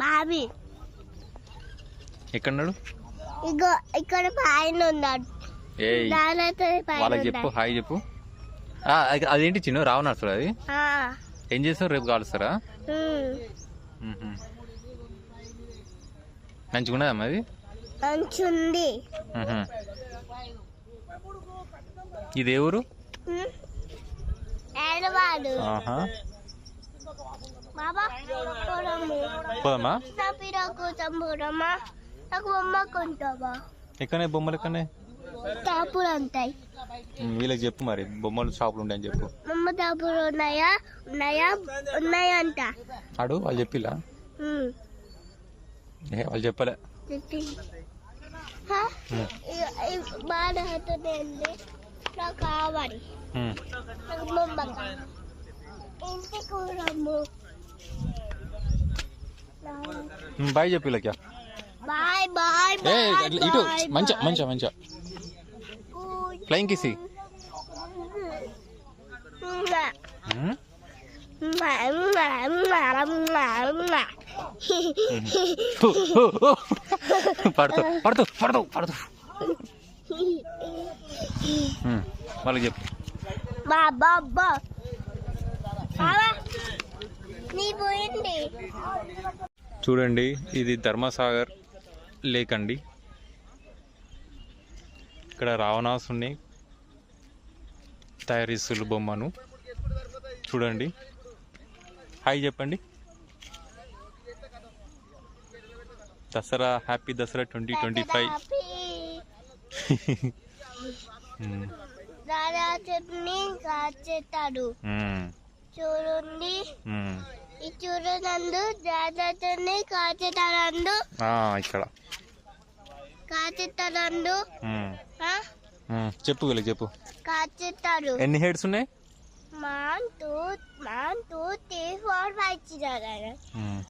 బాబీ ఎక్కడున్నాడు? ఇగో ఇక్కడ పైన ఉన్నాడు. వాళ్ళకి చెప్పు, హాయ్ చెప్పు. అదేంటి చిన్న రావణాసుడు అది? ఏం చేస్తారు? రేపు కాలుస్తారా? మంచిగున్నదమ్మా అది? మంచిగుంది. ఇది ఏ ఊరు? పోదమ్మా. ఎక్కనే బొమ్మలు ఎక్కనే? తాపులు ఉంటాయి. వీళ్ళకి చెప్పు మరి, బొమ్మలు షాపులు ఉంటాయని చెప్పు. బొమ్మ తాపులు ఉన్నాయా? ఉన్నాయంట. ఆడు వాళ్ళు చెప్పిలా? వాళ్ళు చెప్పలే. బాగా నాకు కావాలి. బాయ్ చెప్పి వీళ్ళకి. Bye bye. ఇటు మంచిగా మంచిగా మంచిగా ఫ్లయింగ్ కిసి. పడుతూ పడుతూ పడుతూ పడుతూ వాళ్ళకి చెప్పు. చూడండి, ఇది ధర్మసాగర్ లేక్ అండి. ఇక్కడ రావణాసుని తయారీస్తులు బొమ్మను చూడండి. హాయ్ చెప్పండి. దసరా, హ్యాపీ దసరా 2025. చూడండి, చూడనందు జాతరని కాచేతాడు. ఇక్కడ కాచేతాడు. చెప్పు వీళ్ళకి చెప్పు. కాచేతాడు. ఎన్ని హెడ్స్ ఉన్నాయి? 1 2 3 4 5.